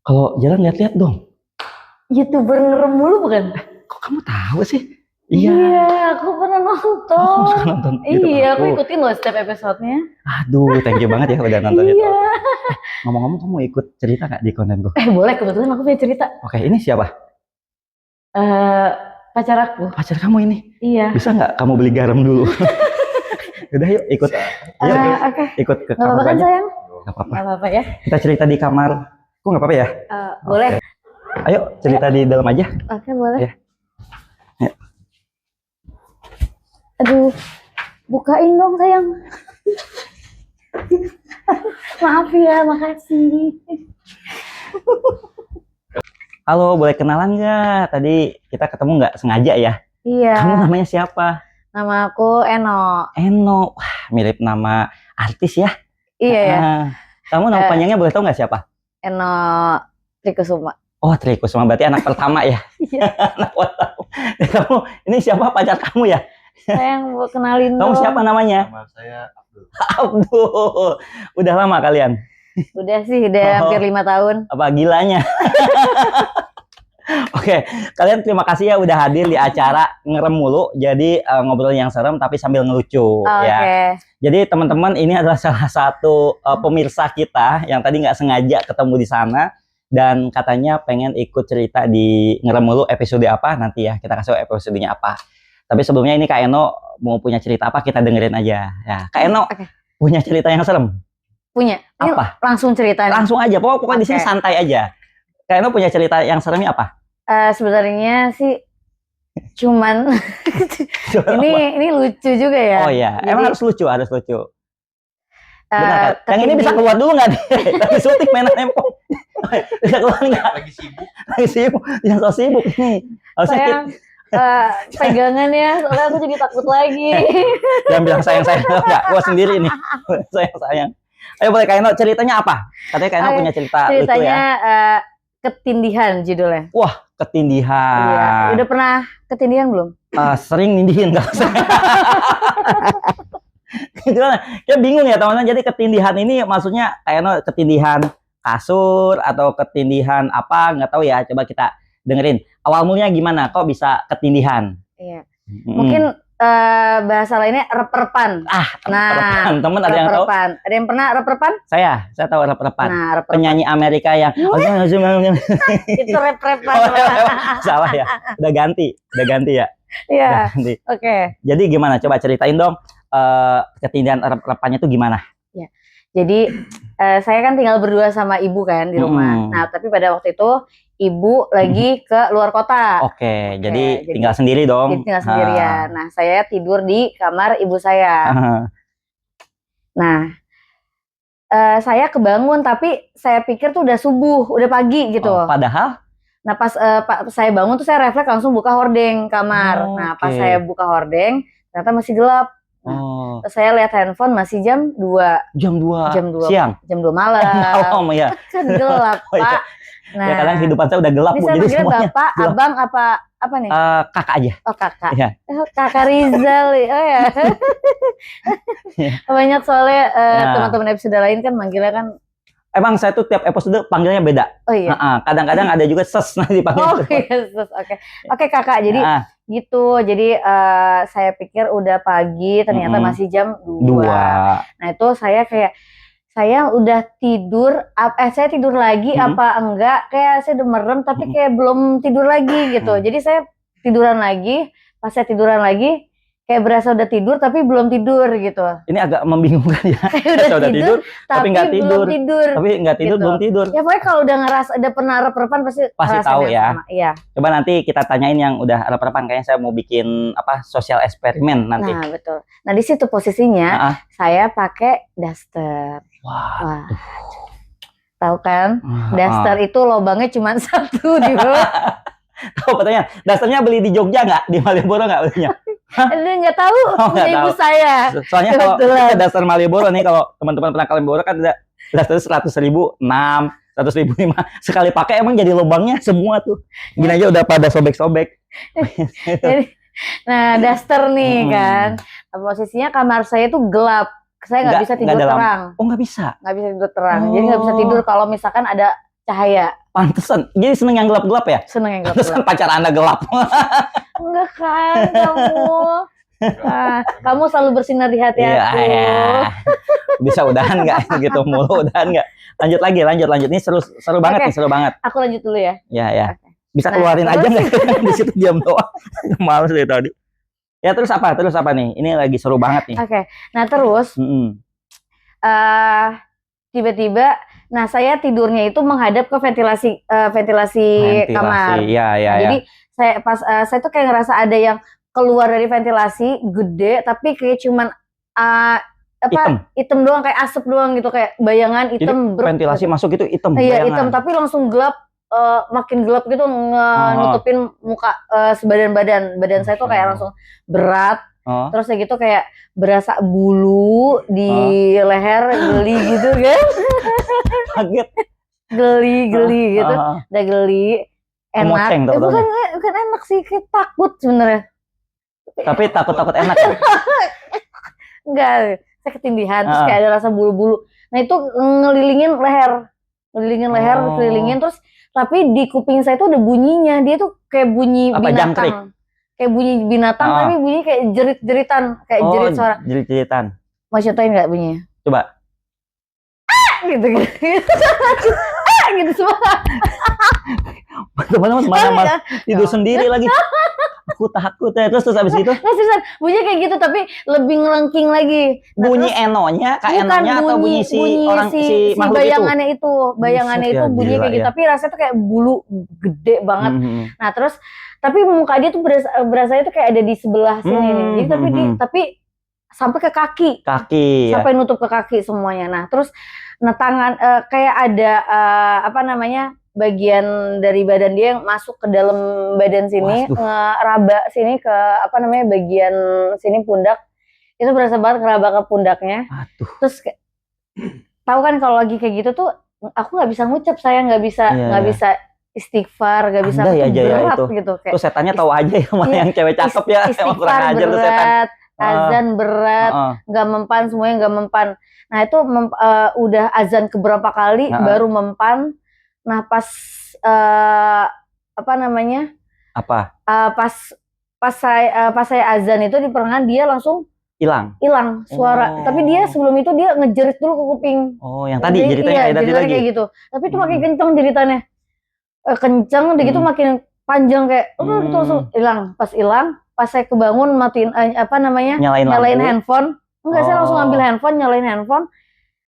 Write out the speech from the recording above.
Kalau jalan lihat-lihat dong. YouTuber ngerem mulu bukan? Kok kamu tahu sih? Iya, aku pernah Oh, nonton. kamu suka nonton YouTube Iya, aku aku. ikutin loh setiap episodenya. Aduh, thank you banget ya udah nonton itu. Iya. Ngomong-ngomong, kamu ikut cerita nggak di kontenku? Boleh, kebetulan aku punya cerita. Oke, ini siapa? Pacar aku. Pacar kamu ini? Iya. Bisa nggak kamu beli garam dulu? Udah yuk ikut. Yuk, Oke. ikut ke Nggak kamar apa-apa kan aja. sayang? Nggak apa-apa. Nggak apa-apa ya. Kita cerita di kamar. Kok nggak apa-apa ya? Boleh. Ayo cerita di dalam aja. Oke, boleh. Ya. Ya. Aduh, bukain dong sayang. Maaf ya, makasih. Halo, boleh kenalan nggak? Tadi kita ketemu nggak sengaja ya? Iya. Kamu namanya siapa? Nama aku Eno. Eno. Wah, mirip nama artis ya? Iya ya. Kamu nama panjangnya boleh tahu nggak siapa? Eno Trikusuma. Oh, Trikusuma, berarti anak pertama ya? Iya. Anak pertama. Kamu, ini siapa pacar kamu ya? Sayang, mau kenalin Kamu dong. siapa namanya? Nama saya Abdul. Abdul. Udah lama kalian? Udah sih, udah hampir 5 tahun. Apa gilanya? Oke, kalian terima kasih ya udah hadir di acara Ngerem Mulu. Jadi ngobrol yang serem tapi sambil ngelucu ya. Jadi teman-teman, ini adalah salah satu pemirsa kita yang tadi nggak sengaja ketemu di sana dan katanya pengen ikut cerita di Ngerem Mulu episode apa nanti ya. Kita kasih tahu episodenya apa. Tapi sebelumnya ini Kak Eno mau punya cerita apa, kita dengerin aja ya. Kak Eno punya cerita yang serem? Punya. Ini apa? Langsung cerita. Langsung aja, pokoknya di sini santai aja. Kak Eno punya cerita yang seremnya apa? Sebenarnya sih cuman ini lucu juga ya. Oh iya, jadi, emang harus lucu. Benar, kan? Yang ini bisa keluar dulu nggak? Lagi syuting mainan handphone. Bisa keluar nggak? Lagi sibuk. Jangan so sibuk nih. Sayang, pegangan ya, soalnya aku jadi takut lagi. Jangan bilang sayang-sayang, enggak. Gua sendiri nih. Sayang-sayang. Ayo boleh Kak Eno, ceritanya apa? Katanya Kak Eno punya cerita lucu ya. Ceritanya ketindihan judulnya. Wah, ketindihan. Iya. Udah pernah ketindihan belum? Sering nindihin nggak usah. Gimana? Ya bingung ya teman-teman. Jadi ketindihan ini maksudnya kayak ketindihan kasur atau ketindihan apa, nggak tahu ya. Coba kita dengerin. Awal mulanya gimana? Kok bisa ketindihan? Iya. Mungkin bahasa lainnya rep-repan. Rep-repan. Temen ada yang tahu? Ada yang pernah rep-repan? Saya tahu rep-repan. Nah, penyanyi Amerika yang itu rep-repan. Salah ya. Udah ganti ya. Iya. Oke. Jadi gimana? Coba ceritain dong. Ketindihan rep-repannya itu gimana? Ya. Jadi saya kan tinggal berdua sama ibu kan di rumah. Nah, tapi pada waktu itu ibu lagi ke luar kota. Oke, jadi tinggal sendiri dong. Jadi tinggal sendirian. Nah, saya tidur di kamar ibu saya. Nah, saya kebangun tapi saya pikir tuh udah subuh, udah pagi gitu. Padahal? Nah, pas saya bangun tuh saya refleks langsung buka hordeng kamar. Nah, pas saya buka hordeng ternyata masih gelap. Nah, terus saya lihat handphone masih jam 2. Jam 2 siang? Jam 2 malam. Malam ya. Kan gelap, Pak. Nah, ya kadang kehidupan saya udah gelap, Bu. Jadi semuanya Bapak, gelap. Abang apa nih? Kakak aja. Oh, kakak. Ya. Kakak Rizal. Oh ya. Banyak soalnya teman-teman episode lain kan manggilnya kan. Emang saya tuh tiap episode panggilnya beda. Oh iya. Kadang-kadang ada juga ses nanti dipanggil. Oh iya, ses. Oke, kakak. Jadi gitu. Jadi saya pikir udah pagi, ternyata masih jam 2. Nah, itu saya udah tidur, saya tidur lagi apa enggak, kayak saya udah merem tapi kayak belum tidur lagi gitu. Jadi saya tiduran lagi, pas saya tiduran lagi kayak berasa udah tidur tapi belum tidur gitu. Ini agak membingungkan ya. Saya udah tidur tapi nggak tidur. Tapi nggak tidur, belum tidur. Ya pokoknya kalau udah udah pernah rep-repan pasti tahu ya. Iya. Coba nanti kita tanyain yang udah rep-repan, kayaknya saya mau bikin sosial eksperimen nanti. Nah, betul. Nah, di situ posisinya saya pakai daster. Wah. Tahu kan? Daster itu lubangnya cuma 1 di bawah. Tahu pertanyaan, dasternya beli di Jogja nggak? Di Malioboro nggak belinya? Nggak tahu, ibu saya. Soalnya kalau daster Malioboro nih, kalau teman-teman pernah ke Malioboro kan ada daster 100.000, 6, 100.000, 5. Sekali pakai emang jadi lubangnya semua tuh. Gini aja udah pada sobek-sobek. Nah, daster nih kan. Posisinya kamar saya tuh gelap. Saya nggak bisa tidur terang. Oh, nggak bisa? Nggak bisa tidur terang. Jadi nggak bisa tidur kalau misalkan ada cahaya. Pantesan. Jadi seneng yang gelap-gelap ya? Seneng yang gelap-gelap. Pantesan pacar Anda gelap. Enggak kan kamu. Kamu selalu bersinar di hati aku. Iya. Bisa udahan nggak gitu mulu, udahan nggak? Lanjut lagi, lanjut. Ini seru banget nih, seru banget. Aku lanjut dulu ya. Ya. Bisa keluarin aja nggak di situ jam doang. Males dari tadi. Ya terus apa nih? Ini lagi seru banget nih. Oke. Nah terus tiba-tiba, nah saya tidurnya itu menghadap ke ventilasi kamar. Iya. Jadi saya tuh kayak ngerasa ada yang keluar dari ventilasi gede, tapi kayak cuman hitam doang, kayak asap doang gitu, kayak bayangan hitam. Jadi ventilasi masuk itu hitam. Iya hitam, tapi langsung gelap, makin gelap gitu, nutupin muka, sebadan badan saya tuh kayak langsung berat. Terus kayak gitu kayak berasa bulu di leher, geli gitu kan. Kaget. Geli gitu. Udah geli. Enak. Bukan enak sih, kayak takut sebenarnya. Tapi takut enak ya? Enggak, saya ketindihan, terus kayak ada rasa bulu-bulu. Nah itu ngelilingin leher, kelilingin terus, tapi di kuping saya tuh ada bunyinya. Dia tuh kayak bunyi binatang. Jangkrik? Kayak bunyi binatang, tapi bunyi kayak jerit-jeritan, kayak jerit suara. Jerit-jeritan. Mau contohin nggak bunyinya? Coba. Gitu. Gitu semua. Teman-teman malah tidur sendiri lagi. Aku takut ya. Terus habis itu? Bunyi kayak gitu, tapi lebih ngelengking lagi. Nah, bunyi enonya, enonya atau bunyi si makhluk bayangannya itu. Bayangannya itu bunyi kayak gitu, tapi rasanya tuh kayak bulu gede banget. Nah terus, tapi muka dia tuh berasa itu kayak ada di sebelah sini nih. Jadi tapi sampai ke kaki. Sampai nutup ke kaki semuanya. Nah terus, tangan kayak ada bagian dari badan dia yang masuk ke dalam badan sini, ngeraba sini ke bagian sini pundak. Itu berasa banget ngeraba ke pundaknya. Terus tahu kan kalau lagi kayak gitu tuh aku nggak bisa ngucap, saya nggak bisa istighfar, nggak bisa berat gitu. Tuh setannya tahu aja ya mana yang cewek cakep ya, emang kurang ajar tuh setan. Azan berat, nggak mempan, semuanya nggak mempan. Nah itu udah azan keberapa kali baru mempan. Nah pas pas saya azan itu di pertengahan dia langsung hilang suara. Tapi dia sebelum itu dia ngejerit dulu ke kuping. Yang tadi jeritanya kayak tadi lagi. Kayak gitu. Tapi itu makin kenceng jeritannya. Kenceng, udah gitu makin panjang kayak itu langsung hilang. Pas saya kebangun matiin nyalain handphone. Enggak, saya langsung ambil handphone, nyalain handphone.